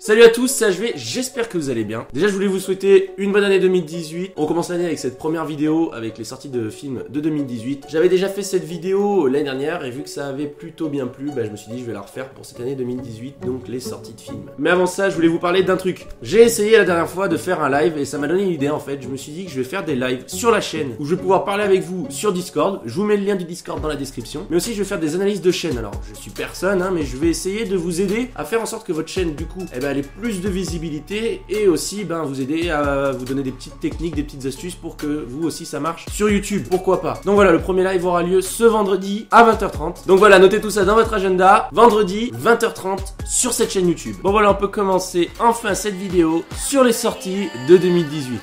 Salut à tous, c'est HV, j'espère que vous allez bien. Déjà je voulais vous souhaiter une bonne année 2018. On commence l'année avec cette première vidéo avec les sorties de films de 2018. J'avais déjà fait cette vidéo l'année dernière et vu que ça avait plutôt bien plu, je me suis dit je vais la refaire pour cette année 2018, donc les sorties de films. Mais avant ça je voulais vous parler d'un truc. J'ai essayé la dernière fois de faire un live et ça m'a donné une idée en fait. Je me suis dit que je vais faire des lives sur la chaîne où je vais pouvoir parler avec vous sur Discord. Je vous mets le lien du Discord dans la description. Mais aussi je vais faire des analyses de chaîne. Alors je suis personne mais je vais essayer de vous aider à faire en sorte que votre chaîne du coup elle ait plus de visibilité et aussi vous aider à vous donner des petites techniques, des petites astuces pour que vous aussi ça marche sur YouTube, pourquoi pas. Donc voilà, le premier live aura lieu ce vendredi à 20h30. Donc voilà, notez tout ça dans votre agenda, vendredi 20h30 sur cette chaîne YouTube. Bon voilà, on peut commencer enfin cette vidéo sur les sorties de 2018.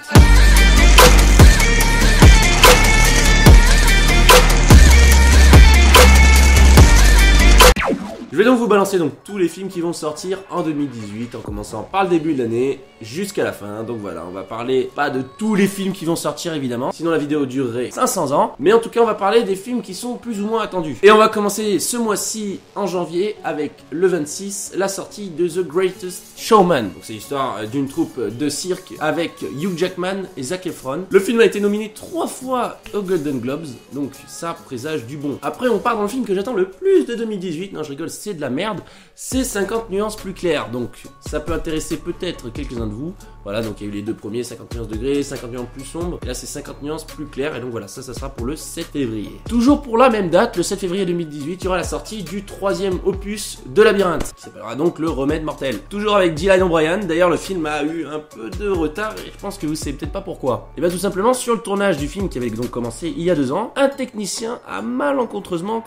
Je vais donc vous balancer tous les films qui vont sortir en 2018, en commençant par le début de l'année jusqu'à la fin. Donc voilà, on va parler pas de tous les films qui vont sortir évidemment, sinon la vidéo durerait 500 ans. Mais en tout cas, on va parler des films qui sont plus ou moins attendus. Et on va commencer ce mois-ci en janvier avec le 26, la sortie de The Greatest Showman. C'est l'histoire d'une troupe de cirque avec Hugh Jackman et Zac Efron. Le film a été nominé 3 fois aux Golden Globes, donc ça présage du bon. Après, on part dans le film que j'attends le plus de 2018. Non, je rigole, c'est de la merde, c'est 50 nuances plus claires, donc ça peut intéresser peut-être quelques-uns de vous. Voilà, donc il y a eu les deux premiers, 50 nuances degrés, 50 nuances plus sombres, et là c'est 50 nuances plus claires, et donc voilà, ça sera pour le 7 février. Toujours pour la même date, le 7 février 2018, il y aura la sortie du 3e opus de Labyrinthe, qui s'appellera donc Le Remède Mortel. Toujours avec Dylan O'Brien, d'ailleurs le film a eu un peu de retard, et je pense que vous savez peut-être pas pourquoi. Et bien tout simplement, sur le tournage du film qui avait donc commencé il y a 2 ans, un technicien a malencontreusement,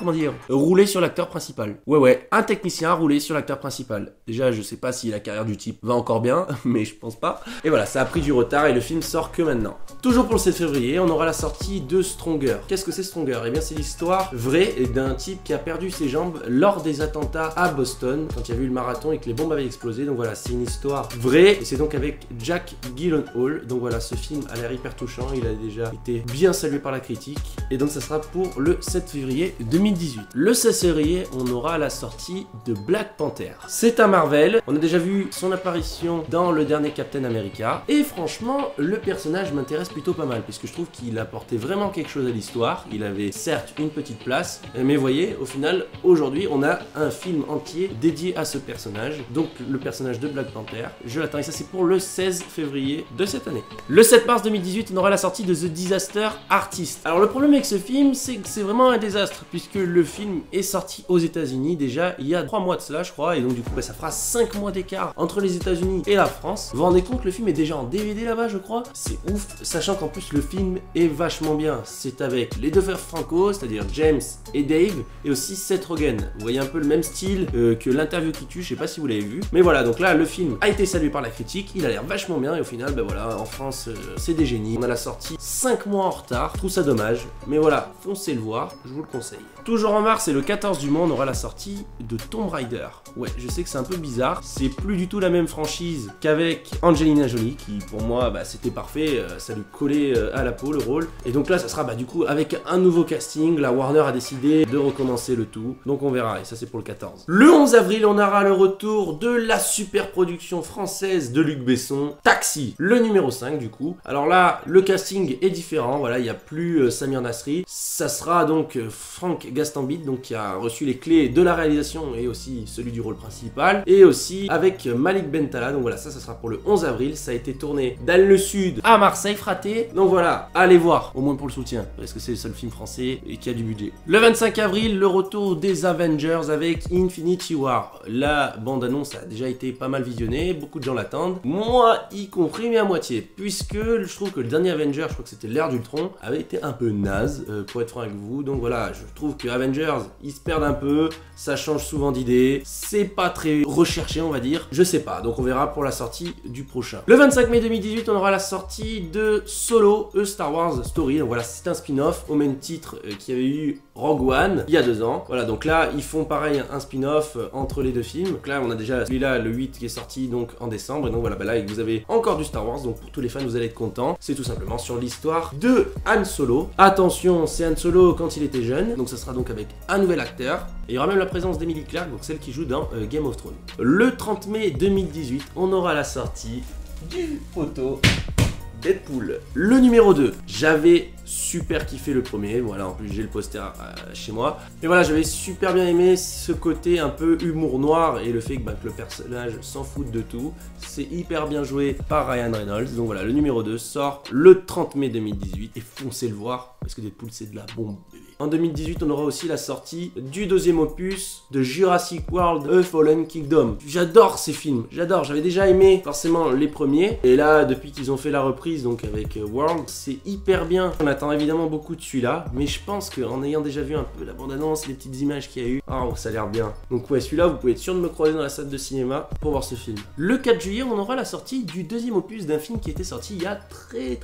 roulé sur l'acteur principal. Ouais, un technicien a roulé sur l'acteur principal. Déjà, je sais pas si la carrière du type va encore bien, mais je pense pas. Et voilà, ça a pris du retard et le film sort que maintenant. Toujours pour le 7 février, on aura la sortie de Stronger. Qu'est-ce que c'est Stronger? Eh bien, c'est l'histoire vraie d'un type qui a perdu ses jambes lors des attentats à Boston, quand il y avait eu le marathon et que les bombes avaient explosé. Donc voilà, c'est une histoire vraie et c'est donc avec Jack Gyllenhaal. Donc voilà, ce film a l'air hyper touchant, il a déjà été bien salué par la critique. Et donc ça sera pour le 7 février 2018. Le 16 février, on aura la sortie de Black Panther. C'est un Marvel, on a déjà vu son apparition dans le dernier Captain America et franchement le personnage m'intéresse plutôt pas mal puisque je trouve qu'il apportait vraiment quelque chose à l'histoire. Il avait certes une petite place, mais voyez, au final aujourd'hui on a un film entier dédié à ce personnage, donc le personnage de Black Panther. Je l'attends et ça c'est pour le 16 février de cette année. Le 7 mars 2018, on aura la sortie de The Disaster Artist. Alors le problème avec ce film, c'est que c'est vraiment un désastre puisque le film est sorti aux États-Unis déjà il y a 3 mois de cela je crois, et donc du coup ça fera 5 mois d'écart entre les États-Unis et la France. Vous vous rendez compte, le film est déjà en DVD là-bas je crois. C'est ouf, sachant qu'en plus le film est vachement bien. C'est avec les deux frères Franco, c'est-à-dire James et Dave, et aussi Seth Rogen. Vous voyez un peu le même style que L'Interview qui tue, je sais pas si vous l'avez vu. Mais voilà, donc là le film a été salué par la critique, il a l'air vachement bien et au final voilà, en France c'est des génies. On a la sortie 5 mois en retard, je trouve ça dommage, mais voilà, foncez le voir, je vous le conseille. Toujours en mars et le 14 du mois, on aura la sortie de Tomb Raider. Ouais, je sais que c'est un peu bizarre, c'est plus du tout la même franchise qu'avec Angelina Jolie, qui pour moi c'était parfait, ça lui collait à la peau le rôle. Et donc là ça sera du coup avec un nouveau casting, la Warner a décidé de recommencer le tout, donc on verra, et ça c'est pour le 14. Le 11 avril, on aura le retour de la super production française de Luc Besson, Taxi, le numéro 5 du coup. Alors là, le casting est différent, voilà, il n'y a plus Samir Nasri, ça sera donc Franck Gastambide, donc qui a reçu les clés de la réalisation et aussi celui du rôle principal, et aussi avec Malik Bentala. Donc voilà, ça sera pour le 11 avril, ça a été tourné dans le sud à Marseille fraté, donc voilà, allez voir, au moins pour le soutien, parce que c'est le seul film français et qui a du budget. Le 25 avril, le retour des Avengers avec Infinity War. La bande-annonce a déjà été pas mal visionnée, beaucoup de gens l'attendent, moi y compris, mais à moitié, puisque je trouve que le dernier Avenger, je crois que c'était l'ère d'Ultron, avait été un peu naze, pour être franc avec vous. Donc voilà, je trouve que Avengers, ils se perdent un peu, ça change souvent d'idées, c'est pas très recherché on va dire, je sais pas, donc on verra pour la sortie du prochain. Le 25 mai 2018, on aura la sortie de Solo, A Star Wars Story. Donc voilà, c'est un spin-off au même titre qu'il y avait eu Rogue One il y a 2 ans. Voilà, donc là ils font pareil un spin-off entre les deux films. Donc là on a déjà celui-là, le 8 qui est sorti donc en décembre. Et donc voilà, bah là vous avez encore du Star Wars. Donc pour tous les fans vous allez être contents. C'est tout simplement sur l'histoire de Han Solo. Attention, c'est Han Solo quand il était jeune. Donc ça sera donc avec un nouvel acteur. Et il y aura même la présence d'Emily Clarke, donc celle qui joue dans Game of Thrones. Le 30 mai 2018, on aura la sortie du photo Deadpool. Le numéro 2, j'avais super kiffé le premier, voilà, en plus j'ai le poster chez moi. Mais voilà, j'avais super bien aimé ce côté un peu humour noir et le fait que le personnage s'en fout de tout. C'est hyper bien joué par Ryan Reynolds. Donc voilà, le numéro 2 sort le 30 mai 2018 et foncez le voir parce que Deadpool c'est de la bombe. En 2018, on aura aussi la sortie du deuxième opus de Jurassic World A Fallen Kingdom. J'adore ces films, j'adore, j'avais déjà aimé forcément les premiers. Et là, depuis qu'ils ont fait la reprise donc avec World, c'est hyper bien. On attend évidemment beaucoup de celui-là, mais je pense qu'en ayant déjà vu un peu la bande-annonce, les petites images qu'il y a eu, oh, ça a l'air bien. Donc ouais, celui-là, vous pouvez être sûr de me croiser dans la salle de cinéma pour voir ce film. Le 4 juillet, on aura la sortie du deuxième opus d'un film qui était sorti il y a très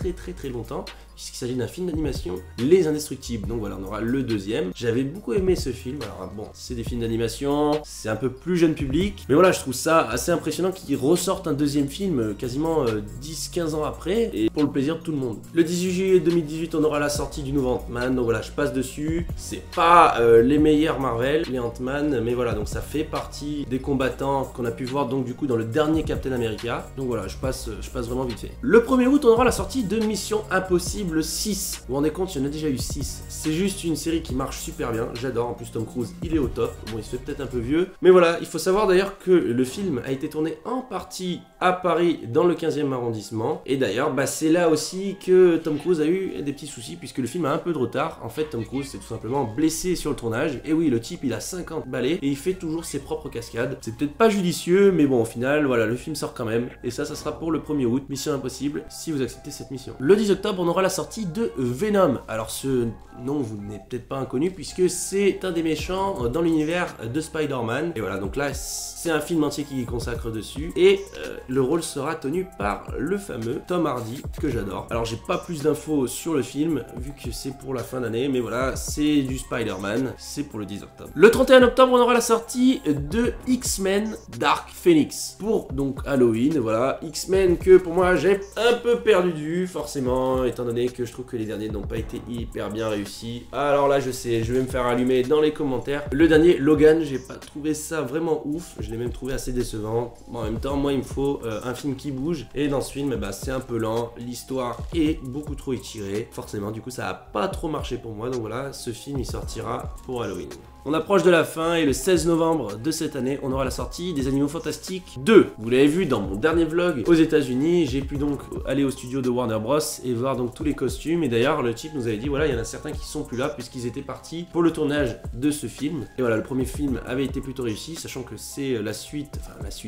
longtemps, puisqu'il s'agit d'un film d'animation, Les Indestructibles. Donc voilà, on aura le deuxième. J'avais beaucoup aimé ce film. Alors bon, c'est des films d'animation, c'est un peu plus jeune public, mais voilà, je trouve ça assez impressionnant qu'ils ressortent un deuxième film quasiment 10-15 ans après, et pour le plaisir de tout le monde. Le 18 juillet 2018, on aura la sortie du nouveau Ant-Man. Donc voilà, je passe dessus. C'est pas les meilleurs Marvel, les Ant-Man, mais voilà, donc ça fait partie des combattants qu'on a pu voir donc du coup dans le dernier Captain America. Donc voilà, je passe vraiment vite fait. Le 1er août, on aura la sortie de Mission Impossible 6. Vous vous rendez compte, il y en a déjà eu 6. C'est juste une série qui marche super bien, j'adore. En plus Tom Cruise, il est au top. Bon, il se fait peut-être un peu vieux, mais voilà, il faut savoir d'ailleurs que le film a été tourné en partie à Paris dans le 15e arrondissement. Et d'ailleurs, bah, c'est là aussi que Tom Cruise a eu des petits soucis puisque le film a un peu de retard. En fait, Tom Cruise s'est tout simplement blessé sur le tournage. Et oui, le type, il a 50 balais et il fait toujours ses propres cascades. C'est peut-être pas judicieux, mais bon, au final, voilà, le film sort quand même. Et ça sera pour le 1er août, Mission Impossible, si vous acceptez cette mission. Le 10 octobre, on aura la sortie de Venom. Alors ce nom vous n'êtes peut-être pas inconnu puisque c'est un des méchants dans l'univers de Spider-Man. Et voilà, donc là c'est un film entier qui y consacre dessus. Et le rôle sera tenu par le fameux Tom Hardy, que j'adore. Alors j'ai pas plus d'infos sur le film vu que c'est pour la fin d'année, mais voilà, c'est du Spider-Man, c'est pour le 10 octobre. Le 31 octobre, on aura la sortie de X-Men Dark Phoenix pour donc Halloween. Voilà, X-Men que pour moi j'ai un peu perdu de vue forcément, étant donné que je trouve que les derniers n'ont pas été hyper bien réussis. Alors là je sais, je vais me faire allumer dans les commentaires. Le dernier Logan, j'ai pas trouvé ça vraiment ouf, je l'ai même trouvé assez décevant. Bon, en même temps, moi il me faut un film qui bouge, et dans ce film bah, c'est un peu lent, l'histoire est beaucoup trop étirée, forcément du coup ça a pas trop marché pour moi. Donc voilà, ce film il sortira pour Halloween. On approche de la fin et le 16 novembre de cette année, on aura la sortie des Animaux Fantastiques 2. Vous l'avez vu dans mon dernier vlog aux États-Unis, j'ai pu donc aller au studio de Warner Bros et voir donc tous les costumes. Et d'ailleurs, le type nous avait dit voilà, il y en a certains qui sont plus là puisqu'ils étaient partis pour le tournage de ce film. Et voilà, le premier film avait été plutôt réussi, sachant que c'est la suite,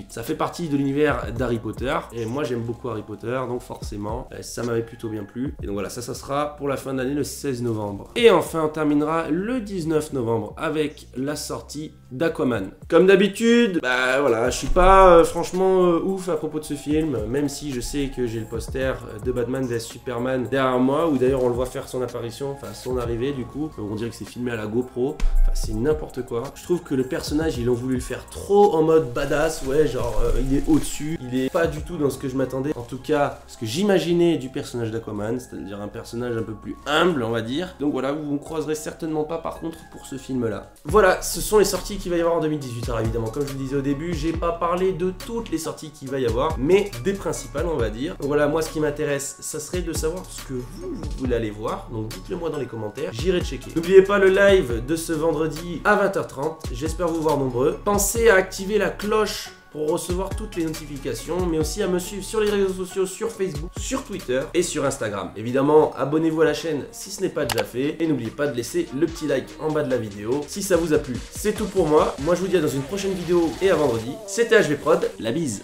ça fait partie de l'univers d'Harry Potter. Et moi, j'aime beaucoup Harry Potter, donc forcément, ça m'avait plutôt bien plu. Et donc voilà, ça sera pour la fin d'année le 16 novembre. Et enfin, on terminera le 19 novembre avec la sortie d'Aquaman. Comme d'habitude, bah voilà, je suis pas franchement ouf à propos de ce film, même si je sais que j'ai le poster de Batman vs Superman derrière moi, où d'ailleurs on le voit faire son apparition, enfin son arrivée du coup. On dirait que c'est filmé à la GoPro, enfin c'est n'importe quoi. Je trouve que le personnage, ils ont voulu le faire trop en mode badass, ouais, genre il est au-dessus, il est pas du tout dans ce que je m'attendais, en tout cas ce que j'imaginais du personnage d'Aquaman, c'est-à-dire un personnage un peu plus humble, on va dire. Donc voilà, vous ne croiserez certainement pas par contre pour ce film-là. Voilà, ce sont les sorties qu'il va y avoir en 2018. Alors évidemment, comme je vous le disais au début, j'ai pas parlé de toutes les sorties qu'il va y avoir, mais des principales, on va dire. Donc voilà, moi ce qui m'intéresse, ça serait de savoir ce que vous voulez aller voir. Donc dites-le moi dans les commentaires, j'irai checker. N'oubliez pas le live de ce vendredi à 20h30. J'espère vous voir nombreux. Pensez à activer la cloche pour recevoir toutes les notifications, mais aussi à me suivre sur les réseaux sociaux, sur Facebook, sur Twitter et sur Instagram. Évidemment, abonnez-vous à la chaîne si ce n'est pas déjà fait, et n'oubliez pas de laisser le petit like en bas de la vidéo si ça vous a plu. C'est tout pour moi, je vous dis à dans une prochaine vidéo et à vendredi. C'était HVProd, la bise.